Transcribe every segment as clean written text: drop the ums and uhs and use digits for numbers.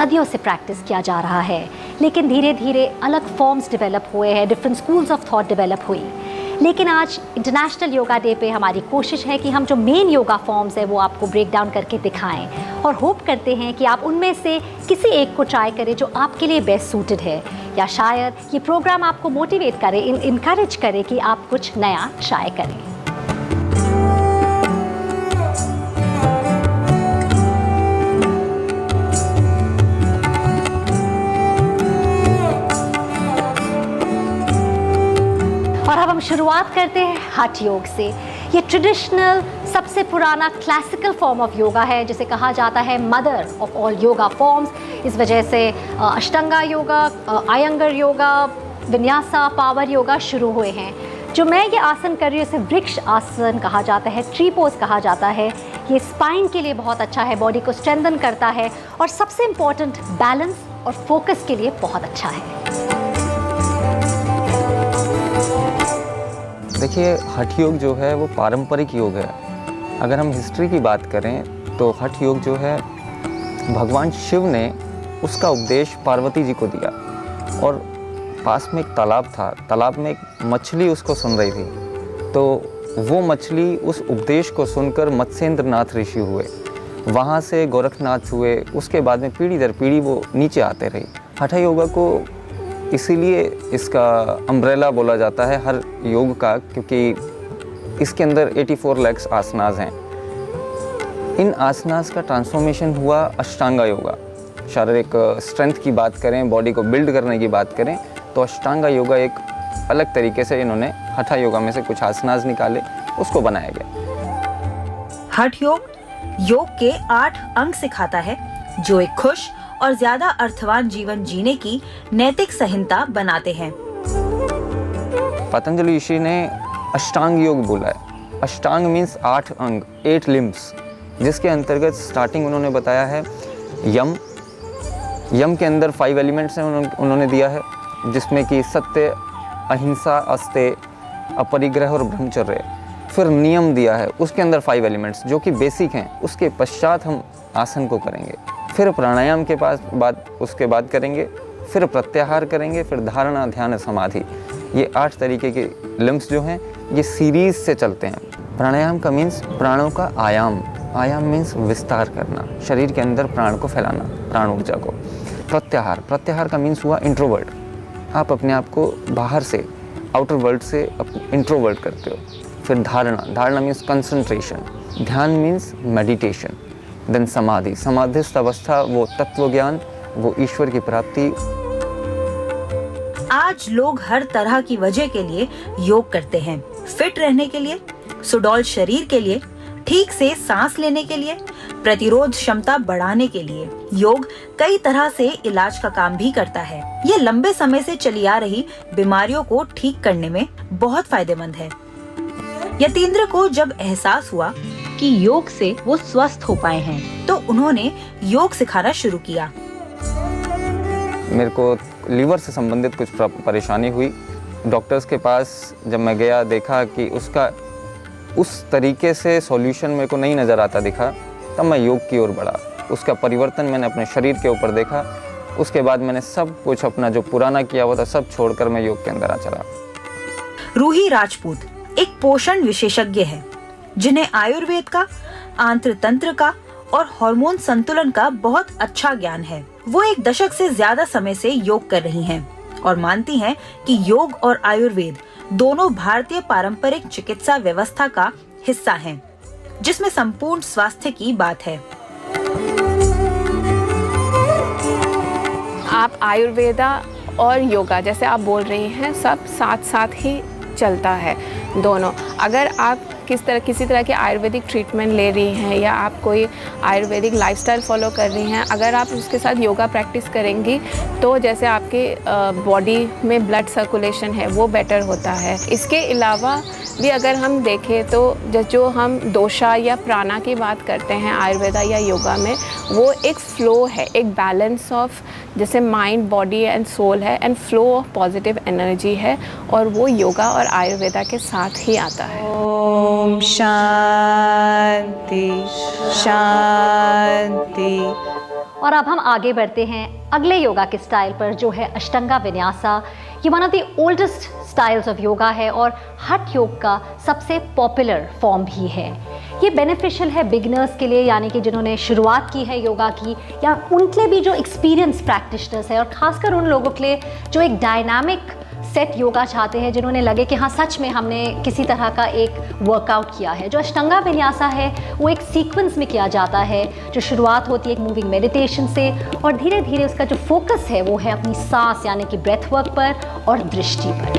सदियों से प्रैक्टिस किया जा रहा है, लेकिन धीरे धीरे अलग फॉर्म्स डेवलप हुए हैं, different schools of thought develop हुई। लेकिन आज इंटरनेशनल योगा डे पे हमारी कोशिश है कि हम जो मेन योगा फॉर्म्स है वो आपको ब्रेक डाउन करके दिखाएं, और होप करते हैं कि आप उनमें से किसी एक को ट्राई करें जो आपके लिए बेस्ट सूटेड है, या शायद ये प्रोग्राम आपको मोटिवेट करे, इनकरेज करे कि आप कुछ नया ट्राई करें। और अब हम शुरुआत करते हैं हठ योग से। ये ट्रेडिशनल सबसे पुराना क्लासिकल फॉर्म ऑफ योगा है, जिसे कहा जाता है mother of all yoga forms. इस वजह से अष्टांगा योगा, अयंगर योगा, विन्यासा, पावर योगा शुरू हुए हैं। जो मैं ये आसन कर रही हूँ इसे वृक्ष आसन कहा जाता है, ट्री पोज कहा जाता है। ये स्पाइन के लिए बहुत अच्छा है, बॉडी को स्ट्रेंथन करता है, और सबसे इम्पॉर्टेंट बैलेंस और फोकस के लिए बहुत अच्छा है। देखिए, हठ योग जो है वो पारंपरिक योग है। अगर हम हिस्ट्री की बात करें तो हठ योग जो है भगवान शिव ने उसका उपदेश पार्वती जी को दिया, और पास में एक तालाब था, तालाब में एक मछली उसको सुन रही थी, तो वो मछली उस उपदेश को सुनकर मत्स्येंद्र नाथ ऋषि हुए, वहाँ से गोरखनाथ हुए, उसके बाद में पीढ़ी दर पीढ़ी वो नीचे आते रही। हठ योगा को इसीलिए इसका अम्ब्रेला बोला जाता है हर योग का, क्योंकि इसके अंदर 84 लाख आसनास हैं। इन आसनास का ट्रांसफॉर्मेशन हुआ अष्टांगा योगा। शारीरिक स्ट्रेंथ की बात करें, बॉडी को बिल्ड करने की बात करें, तो अष्टांगा योगा एक अलग तरीके से इन्होंने हठ योगा में से कुछ आसनास निकाले, उसको बनाया गया। हठ योग के 8 अंग सिखाता है, जो एक खुश और ज्यादा अर्थवान जीवन जीने की नैतिक संहिता बनाते हैं। पतंजलि ऋषि ने अष्टांग योग बोला है। अष्टांग मीन्स 8 अंग, 8 लिम्स, जिसके अंतर्गत स्टार्टिंग उन्होंने बताया है यम। यम के अंदर 5 एलिमेंट्स हैं उन्होंने दिया है, जिसमें कि सत्य, अहिंसा, अस्तेय, अपरिग्रह और ब्रह्मचर्य। फिर नियम दिया है, उसके अंदर 5 एलिमेंट्स जो कि बेसिक हैं। उसके पश्चात हम आसन को करेंगे, फिर प्राणायाम के उसके बाद करेंगे, फिर प्रत्याहार करेंगे, फिर धारणा, ध्यान, समाधि। ये 8 तरीके के लिम्स जो हैं ये सीरीज से चलते हैं। प्राणायाम का मीन्स प्राणों का आयाम, आयाम मीन्स विस्तार करना, शरीर के अंदर प्राण को फैलाना, प्राण ऊर्जा को। प्रत्याहार का मीन्स हुआ इंट्रोवर्ट, आप अपने आप को बाहर से, आउटर वर्ल्ड से इंट्रोवर्ट करते हो। फिर धारणा मीन्स कंसंट्रेशन, ध्यान मीन्स मेडिटेशन, देन समाधिस्थ अवस्था, वो तत्व ज्ञान, वो ईश्वर की प्राप्ति। आज लोग हर तरह की वजह के लिए योग करते हैं। फिट रहने के लिए, सुडौल शरीर के लिए, ठीक से सांस लेने के लिए, प्रतिरोध क्षमता बढ़ाने के लिए। योग कई तरह से इलाज का काम भी करता है। ये लंबे समय से चली आ रही बीमारियों को ठीक करने में बहुत फायदेमंद है। यतीन्द्र को जब एहसास हुआ कि योग से वो स्वस्थ हो पाए हैं, तो उन्होंने योग सिखाना शुरू किया। मेरे को लीवर से संबंधित कुछ परेशानी हुई। डॉक्टर्स के पास जब मैं गया, देखा कि उसका उस तरीके से सॉल्यूशन मेरे को नहीं नज़र आता दिखा, तब मैं योग की ओर बढ़ा। उसका परिवर्तन मैंने अपने शरीर के ऊपर देखा। उसके बाद मैंने सब कुछ अपना जो पुराना किया हुआ था सब छोड़कर मैं योग के अंदर आ चला। रूही राजपूत एक पोषण विशेषज्ञ है, जिन्हें आयुर्वेद का, आंत्र तंत्र का और हार्मोन संतुलन का बहुत अच्छा ज्ञान है। वो 1 दशक से ज्यादा समय से योग कर रही हैं और मानती हैं कि योग और आयुर्वेद दोनों भारतीय पारंपरिक चिकित्सा व्यवस्था का हिस्सा हैं, जिसमें संपूर्ण स्वास्थ्य की बात है। आप आयुर्वेदा और योगा जैसे आप बोल रही हैं, सब साथ साथ ही चलता है दोनों। अगर आप किसी तरह की आयुर्वेदिक ट्रीटमेंट ले रही हैं या आप कोई आयुर्वेदिक लाइफस्टाइल फॉलो कर रही हैं, अगर आप उसके साथ योगा प्रैक्टिस करेंगी तो जैसे आपके बॉडी में ब्लड सर्कुलेशन है वो बेटर होता है। इसके अलावा भी अगर हम देखें तो जो हम दोषा या प्राणा की बात करते हैं आयुर्वेदा या योगा में, वो एक फ्लो है, एक बैलेंस ऑफ जैसे माइंड, बॉडी एंड सोल है, and flow of positive energy है, और वो योगा और आयुर्वेदा के साथ ही आता है। ओम शांति शांति और अब हम आगे बढ़ते हैं अगले योगा के स्टाइल पर, जो है अष्टांगा विन्यासा। ये one of the oldest styles of yoga है और हठ योग का सबसे पॉपुलर फॉर्म भी है। ये बेनिफिशियल है बिगिनर्स के लिए, यानी कि जिन्होंने शुरुआत की है योगा की, या उनके लिए भी जो एक्सपीरियंस प्रैक्टिशनर्स है, और ख़ासकर उन लोगों के लिए जो एक डायनामिक सेट योगा चाहते हैं, जिन्होंने लगे कि हाँ सच में हमने किसी तरह का एक वर्कआउट किया है। जो अष्टांगा विन्यासा है वो एक सीक्वेंस में किया जाता है, जो शुरुआत होती है एक मूविंग मेडिटेशन से, और धीरे धीरे उसका जो फोकस है वो है अपनी सांस यानी कि ब्रेथ वर्क पर और दृष्टि पर।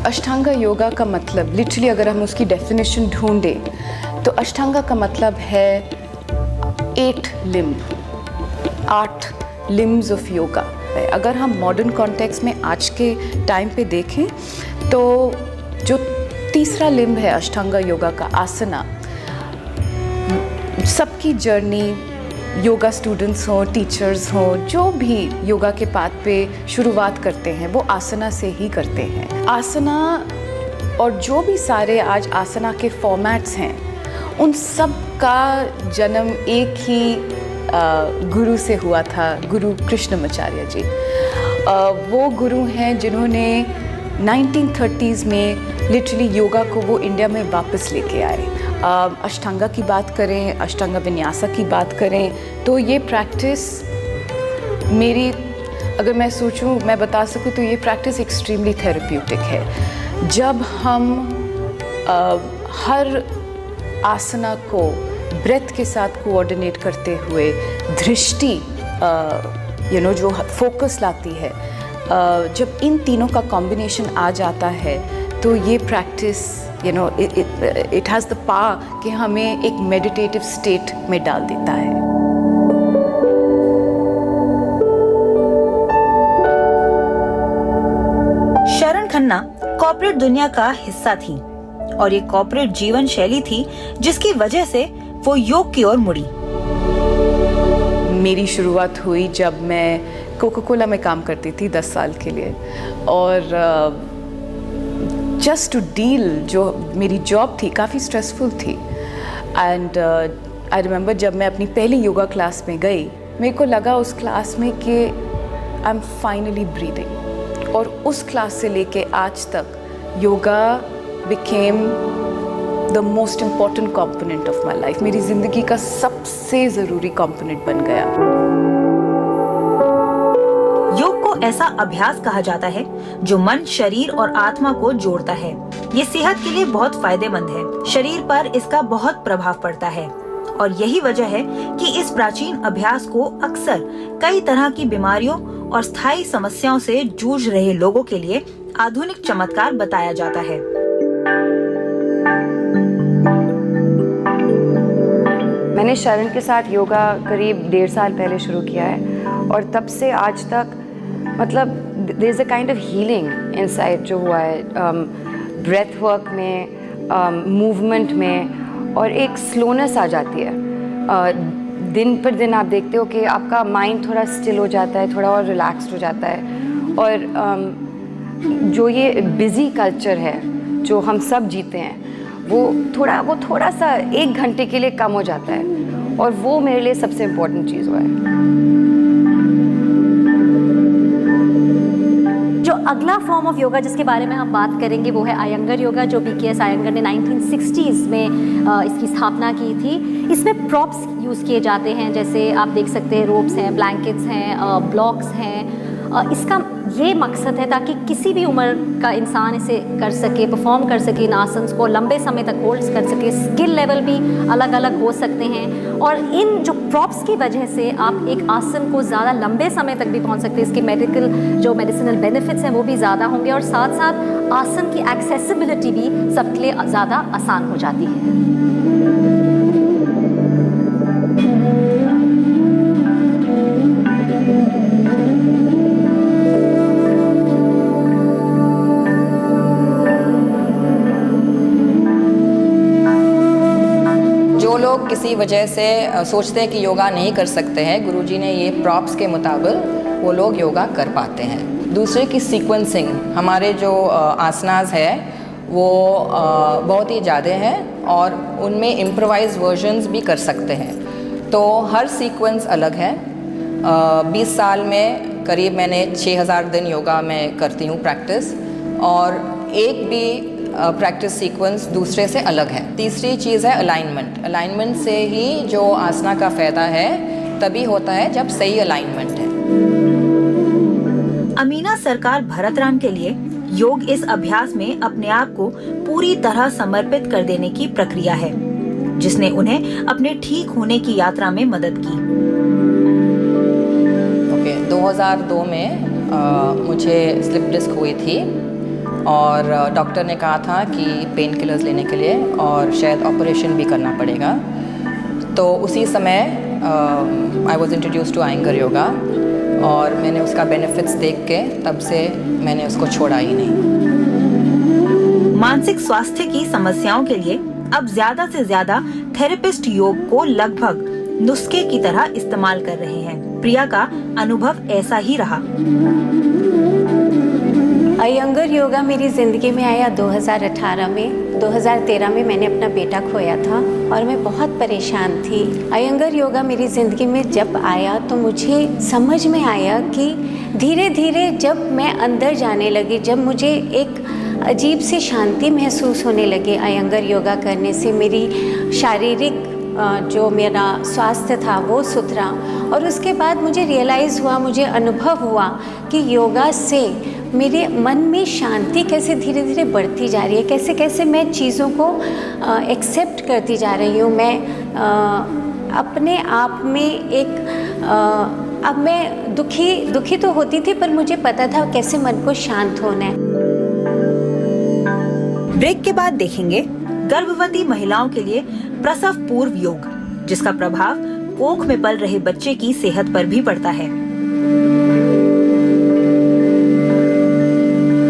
अष्टांगा योगा का मतलब लिटरली अगर हम उसकी डेफिनेशन ढूंढें तो अष्टांगा का मतलब है 8 लिम्ब, 8 लिम्स ऑफ योगा। अगर हम मॉडर्न कॉन्टेक्स्ट में आज के टाइम पे देखें तो जो तीसरा लिम्ब है अष्टांगा योगा का, आसना, सबकी जर्नी, योगा स्टूडेंट्स हों, टीचर्स हों, जो भी योगा के पाथ पे शुरुआत करते हैं वो आसना से ही करते हैं। आसना और जो भी सारे आज आसना के फॉर्मेट्स हैं उन सब का जन्म एक ही गुरु से हुआ था, गुरु कृष्णमाचार्य जी। वो गुरु हैं जिन्होंने 1930s में लिटरली योगा को वो इंडिया में वापस लेके आए। अष्टांगा की बात करें, अष्टांगा विन्यासा की बात करें तो ये प्रैक्टिस मेरी, अगर मैं सोचूं, मैं बता सकूं तो ये प्रैक्टिस एक्सट्रीमली थेरेप्यूटिक है। जब हम हर आसना को ब्रेथ के साथ कोऑर्डिनेट करते हुए दृष्टि जो फोकस लाती है, जब इन तीनों का कॉम्बिनेशन आ जाता है तो ये practice it has the power कि हमें एक मेडिटेटिव स्टेट में डाल देता है। शरण खन्ना कॉर्पोरेट दुनिया का हिस्सा थी और ये कॉर्पोरेट जीवन शैली थी जिसकी वजह से वो योग की ओर मुड़ी। मेरी शुरुआत हुई जब मैं कोका कोला में काम करती थी 10 साल के लिए, और जस्ट टू डील, जो मेरी जॉब थी काफ़ी स्ट्रेसफुल थी, एंड आई रिमेंबर जब मैं अपनी पहली योगा क्लास में गई, मेरे को लगा उस क्लास में कि आई एम फाइनली ब्रीदिंग, और उस क्लास से लेके आज तक yoga became the most important component of my life. मेरी ज़िंदगी का सबसे ज़रूरी कॉम्पोनेंट बन गया। योग को ऐसा अभ्यास कहा जाता है जो मन, शरीर और आत्मा को जोड़ता है। ये सेहत के लिए बहुत फायदेमंद है। शरीर पर इसका बहुत प्रभाव पड़ता है और यही वजह है कि इस प्राचीन अभ्यास को अक्सर कई तरह की बीमारियों और स्थायी समस्याओं से जूझ रहे लोगों के लिए आधुनिक चमत्कार बताया जाता है। मैंने शरण के साथ योगा करीब 1.5 साल पहले शुरू किया है और तब से आज तक मतलब there is a kind of healing inside जो हुआ है, ब्रेथ वर्क में, मूवमेंट में, और एक स्लोनेस आ जाती है। दिन पर दिन आप देखते हो कि आपका माइंड थोड़ा स्टिल हो जाता है, थोड़ा और रिलैक्स्ड हो जाता है, और जो ये बिज़ी कल्चर है जो हम सब जीते हैं वो थोड़ा सा 1 घंटे के लिए कम हो जाता है, और वो मेरे लिए सबसे इम्पोर्टेंट चीज़ हुआ है। जो अगला फॉर्म ऑफ योगा जिसके बारे में हम बात करेंगे वो है अयंगर योगा, जो BKS अयंगर ने 1960s में इसकी स्थापना की थी। इसमें प्रॉप्स यूज़ किए जाते हैं, जैसे आप देख सकते हैं रोप्स हैं, ब्लैंकेट्स हैं, ब्लॉक्स हैं। इसका ये मकसद है ताकि किसी भी उम्र का इंसान इसे कर सके, परफॉर्म कर सके, इन आसन्स को लंबे समय तक होल्ड कर सके। स्किल लेवल भी अलग अलग हो सकते हैं, और इन जो प्रॉप्स की वजह से आप एक आसन को ज़्यादा लंबे समय तक भी पहुंच सकते हैं। इसके मेडिसिनल बेनिफिट्स हैं वो भी ज़्यादा होंगे, और साथ साथ आसन की एक्सेसिबिलिटी भी सबके लिए ज़्यादा आसान हो जाती है। लोग किसी वजह से सोचते हैं कि योगा नहीं कर सकते हैं, गुरुजी ने ये प्रॉप्स के मुताबिक वो लोग योगा कर पाते हैं। दूसरे की सीक्वेंसिंग, हमारे जो आसनास है वो बहुत ही ज़्यादा हैं और उनमें इम्प्रोवाइज वर्जन्स भी कर सकते हैं। तो हर सीक्वेंस अलग है। 20 साल में करीब मैंने 6000 दिन योगा में करती हूँ प्रैक्टिस, और एक भी प्रैक्टिस सीक्वेंस दूसरे से अलग है। तीसरी चीज़ है अलाइनमेंट। अलाइनमेंट से ही जो आसना का फ़ायदा है तभी होता है जब सही अलाइनमेंट है। अमीना सरकार भरतराम के लिए योग इस अभ्यास में अपने आप को पूरी तरह समर्पित कर देने की प्रक्रिया है, जिसने उन्हें अपने ठीक होने की यात्रा में मदद की। 2002 में मुझे स्लिप डिस्क हुई थी और डॉक्टर ने कहा था कि पेन किलर्स लेने के लिए और शायद ऑपरेशन भी करना पड़ेगा। तो उसी समय I was introduce to Iyengar yoga और मैंने उसका बेनिफिट्स देख के तब से मैंने उसको छोड़ा ही नहीं। मानसिक स्वास्थ्य की समस्याओं के लिए अब ज्यादा से ज्यादा थेरेपिस्ट योग को लगभग नुस्खे की तरह इस्तेमाल कर रहे हैं। प्रिया का अनुभव ऐसा ही रहा। अयंगर योगा मेरी ज़िंदगी में आया 2018 में। 2013 में मैंने अपना बेटा खोया था और मैं बहुत परेशान थी। अयंगर योगा मेरी ज़िंदगी में जब आया तो मुझे समझ में आया कि धीरे धीरे जब मैं अंदर जाने लगी, जब मुझे एक अजीब सी शांति महसूस होने लगी अयंगर योगा करने से, मेरी शारीरिक जो मेरा स्वास्थ्य था वो सुधरा। और उसके बाद मुझे रियलाइज़ हुआ, मुझे अनुभव हुआ कि योगा से मेरे मन में शांति कैसे धीरे धीरे बढ़ती जा रही है, कैसे कैसे मैं चीज़ों को एक्सेप्ट करती जा रही हूँ। मैं अपने आप में एक अब मैं दुखी तो होती थी, पर मुझे पता था कैसे मन को शांत होना है। ब्रेक के बाद देखेंगे गर्भवती महिलाओं के लिए प्रसव पूर्व योग, जिसका प्रभाव कोख में पल रहे बच्चे की सेहत पर भी पड़ता है।